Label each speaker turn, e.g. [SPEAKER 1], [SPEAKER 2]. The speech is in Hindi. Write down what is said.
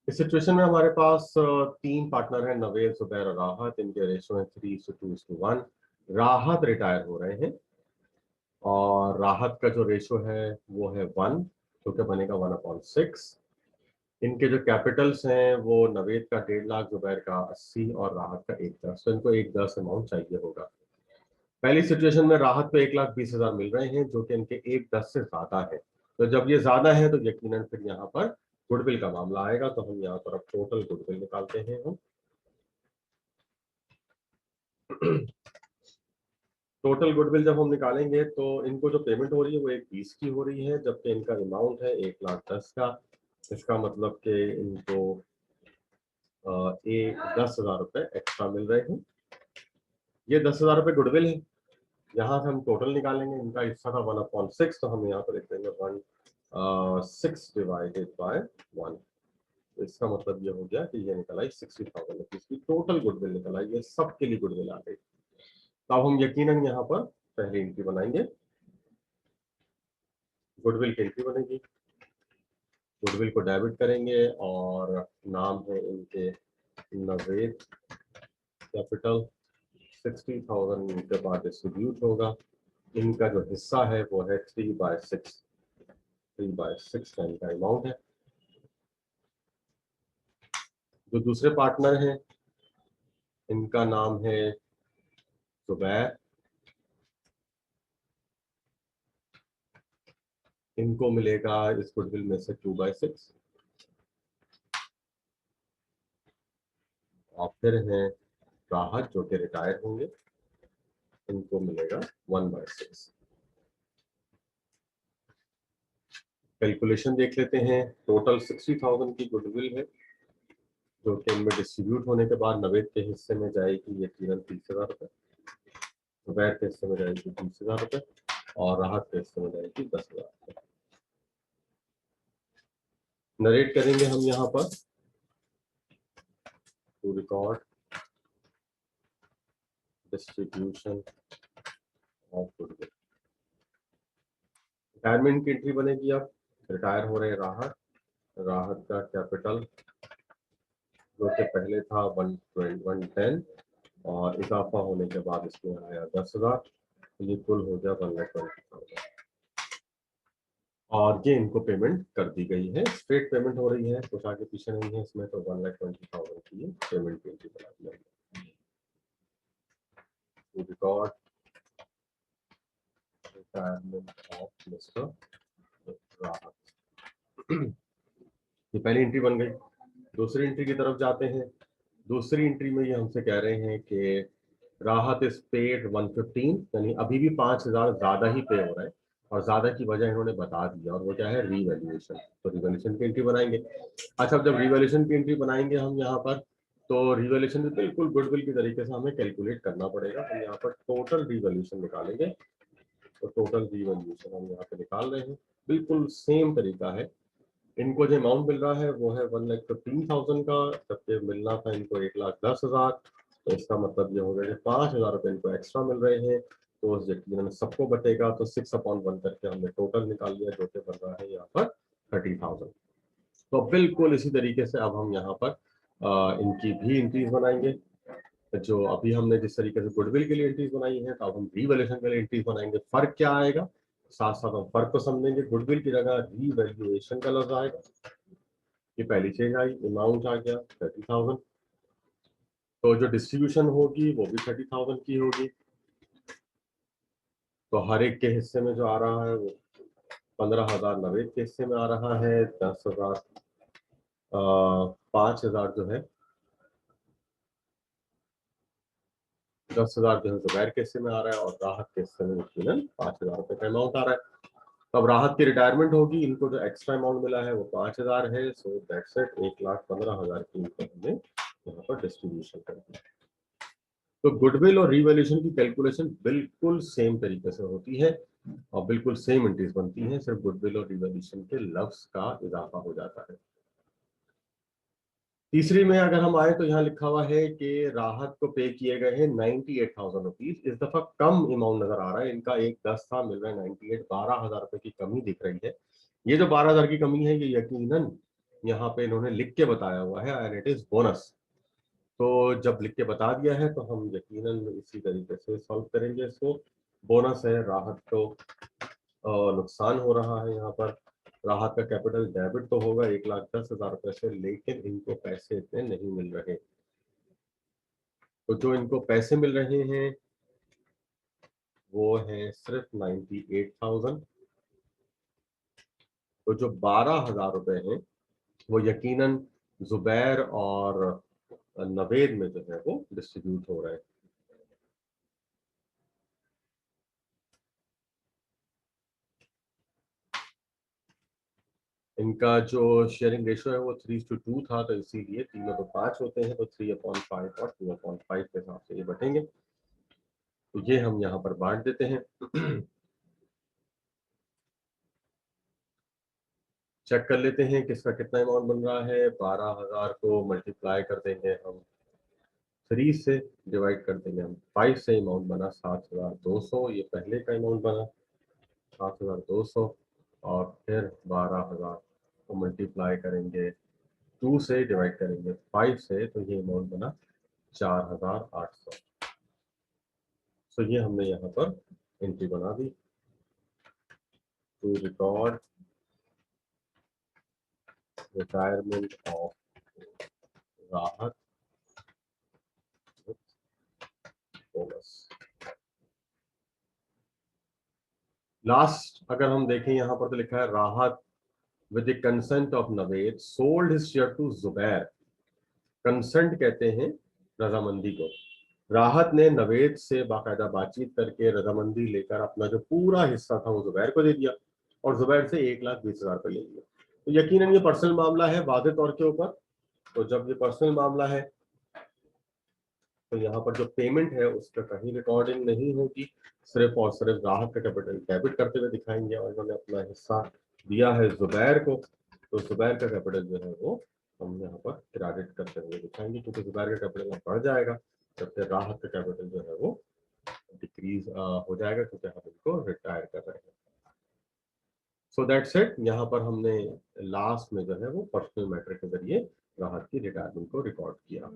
[SPEAKER 1] इस सिचुएशन में हमारे पास तीन पार्टनर हैं, नवेद, जुबैर और राहत। इनके रेशो है 3:2:1। राहत रिटायर हो रहे हैं और राहत का जो रेशो है वो है 1, जो कि बनेगा 1/6। इनके जो कैपिटल्स हैं वो नवेद का 1.5 लाख, जुबैर का 80 और राहत का 1/10। तो इनको 1/10 अमाउंट चाहिए होगा। पहली सिचुएशन में राहत को 1,20,000 मिल रहे हैं, जो कि इनके 1/10 से ज्यादा है। तो जब ये ज्यादा है तो यकीनन फिर यहाँ पर गुडविल का मामला आएगा। तो हम यहाँ पर अब टोटल गुडविल निकालते हैं। हम टोटल गुडविल जब हम निकालेंगे तो इनको जो पेमेंट हो रही है वो 1,20 की हो रही है, जबकि इनका अमाउंट है 1,10,000 का। इसका मतलब कि इनको 10,000 रुपए एक्स्ट्रा मिल रहे हैं। ये 10,000 रुपए गुडविल है। यहाँ से हम टोटल निकालेंगे। इनका हिस्सा था 1/6, तो हम यहाँ पर लिख देंगे 1/6 डिवाइडेड बाय 1। इसका मतलब ये हो गया कि ये निकल आई 60,000 रुपीज की टोटल गुडविल निकल आई। ये सबके लिए गुडविल आ गई। तो अब हम यकीनन यहाँ पर पहली एंट्री बनाएंगे। गुडविल की एंट्री बनेगी। गुडविल को डेबिट करेंगे और नाम है इनके नवेद। कैपिटल 60,000 इनके बाद डिस्ट्रीब्यूट होगा। इनका जो हिस्सा है वो है 3/6। 3/6 का इनका अमाउंट है। जो दूसरे पार्टनर हैं इनका नाम है जुबैर। इनको मिलेगा इस गुडविल में से 2/6। और फिर हैं राहत जो कि रिटायर होंगे, इनको मिलेगा 1/6। कैलकुलेशन देख लेते हैं। टोटल 60,000 की गुडविल है, जो कि इनमें डिस्ट्रीब्यूट होने के बाद नवेद के हिस्से में जाएगी यकीनन 30,000 रुपए, जुबैर के हिस्से में जाएगी 20,000 रुपए और राहत के हिस्से में जाएगी 10,000 रुपए। नरेट करेंगे हम यहाँ पर to record distribution of goodwill. Retirement की एंट्री बनेगी। अब रिटायर हो रहे राहत। राहत का कैपिटल जो कि पहले था 110 और इजाफा होने के बाद इसमें आया 10,000। ये कुल हो गया 1,20,000 और ये इनको पेमेंट कर दी गई है। स्ट्रेट पेमेंट हो रही है, कुछ आगे पीछे नहीं है इसमें। तो 1,20,000 की पेमेंट की एंट्री बना दिया। रिकॉर्ड रिटायरमेंट ऑफ मिस्टर राहत। ये पहली एंट्री बन गई। दूसरी एंट्री की तरफ जाते हैं। दूसरी एंट्री में ये हमसे कह रहे हैं कि राहत इज पेड 115, यानी अभी भी 5,000 ज्यादा ही पे हो रहा है। और ज्यादा की वजह इन्होंने बता दी और वो क्या है, रीवैल्यूएशन। तो रीवैल्यूएशन की एंट्री बनाएंगे। अच्छा, जब रीवैल्यूएशन की एंट्री बनाएंगे हम यहाँ पर, तो रीवैल्यूएशन भी बिल्कुल गुडविल की तरीके से हमें कैलकुलेट करना पड़ेगा। हम यहाँ पर टोटल रीवैल्यूएशन निकालेंगे। तो टोटल रीवैल्यूएशन हम यहाँ पे निकाल रहे हैं। बिल्कुल सेम तरीका है। इनको जो अमाउंट मिल रहा है वो है 1,15,000 का, जबकि मिलना था इनको 1,10,000। तो इसका मतलब ये हो गया कि 5,000 रुपए इनको एक्स्ट्रा मिल रहे हैं। तो यकीनन सबको बटेगा। तो 6/1 करके हमने टोटल निकाल लिया, जो कि बन रहा है यहाँ पर 30,000। तो बिल्कुल इसी तरीके से अब हम यहाँ पर इनकी भी एंट्रीज बनाएंगे। जो अभी हमने जिस तरीके से गुडविल के लिए एंट्रीज बनाई है, तो अब हम रीवैल्यूएशन के लिए एंट्रीज बनाएंगे। फर्क क्या आएगा, साथ साथ हम फर्क को समझेंगे। गुडविल की जगह रीवैल्यूएशन का लफ्ज आएगा। ये पहली चीज आई, अमाउंट आ गया 30,000। तो जो डिस्ट्रीब्यूशन होगी वो भी 30,000 की होगी। तो हर एक के हिस्से में जो आ रहा है वो 15,000 नवेद के हिस्से में आ रहा है। 10,000 5,000 जो है 10,000 जो है जुबैर के हिस्से में आ रहा है और राहत के हिस्से में यकीनन 5,000 रुपए का अमाउंट आ रहा है। तो अब राहत की रिटायरमेंट होगी। इनको जो एक्स्ट्रा अमाउंट मिला है वो 5,000 है। सो दैट्स इट, 1,15,000 की इनको हमने यहाँ पर डिस्ट्रीब्यूशन कर दी। तो गुडविल और रीवैल्यूएशन की कैलकुलेशन बिल्कुल सेम तरीके से होती है और बिल्कुल सेम एंट्रीज बनती हैं। सिर्फ गुडविल और रिवॉल्यूशन के लफ्ज का इजाफा हो जाता है। तीसरी में अगर हम आए तो यहाँ लिखा हुआ है कि राहत को पे किए गए हैं 98,000 रुपीज। इस दफा कम अमाउंट नजर आ रहा है, इनका एक 10 था, मिल रहा है 98, 12,000 रुपए की कमी दिख रही है। ये जो 12,000 की कमी है ये यकीनन यहाँ पे इन्होंने लिख के बताया हुआ है, एंड इट इज बोनस। तो जब लिख के बता दिया है तो हम यकीनन इसी तरीके से सॉल्व करेंगे इसको। बोनस है, राहत को नुकसान हो रहा है यहाँ पर। राहत का कैपिटल डेबिट तो होगा 1,10,000 रुपए से, लेकिन इनको पैसे इतने नहीं मिल रहे। तो जो इनको पैसे मिल रहे हैं वो है सिर्फ 98,000। तो जो 12,000 रुपए हैं वो यकीनन जुबैर और नवेद में जो है वो डिस्ट्रीब्यूट हो रहे हैं। इनका जो शेयरिंग रेशियो है वो 3:2 था, तो इसीलिए तीनों तो 5 होते हैं, तो 3/5 और 2/5 के हिसाब से ये बटेंगे। तो ये हम यहाँ पर बांट देते हैं। चेक कर लेते हैं किसका कितना अमाउंट बन रहा है। 12,000 को मल्टीप्लाई कर देंगे हम 3 से, डिवाइड कर देंगे हम 5 से, अमाउंट बना 7,200। ये पहले का अमाउंट बना 7,200, और फिर 12,000 को मल्टीप्लाई करेंगे 2 से, डिवाइड करेंगे 5 से, तो ये अमाउंट बना 4,800। सो ये हमने यहाँ पर एंट्री बना दी। To record retirement of Rahat bonus. Last अगर हम देखें यहाँ पर तो लिखा है Rahat with the consent of Naved sold his share to Zubair. Consent कहते हैं रजामंदी को। राहत ने नवेद से बाकायदा बातचीत करके रजामंदी लेकर अपना जो पूरा हिस्सा था वो जुबैर को दे दिया, और जुबैर से 1,20,000 रुपये ले लिया। तो यकीनन ये पर्सनल मामला है वादे तौर के ऊपर। तो जब ये पर्सनल मामला है तो यहाँ पर जो पेमेंट है उसका कहीं रिकॉर्डिंग नहीं होगी, सिर्फ और सिर्फ राहत का कैपिटल डेबिट करते हुए दिखाएंगे, और इन्होंने अपना हिस्सा दिया है जुबैर को, तो जुबैर का कैपिटल जो है वो हम यहाँ पर क्रेडिट करते हुए दिखाएंगे, क्योंकि जुबैर का कैपिटल बढ़ जाएगा जबकि राहत का कैपिटल जो है वो डिक्रीज हो जाएगा, क्योंकि हम इनको रिटायर कर रहे हैं। So that's it. यहाँ पर हमने लास्ट में जो है वो पर्सनल मैटर के जरिए राहत की रिटायरमेंट को रिकॉर्ड किया।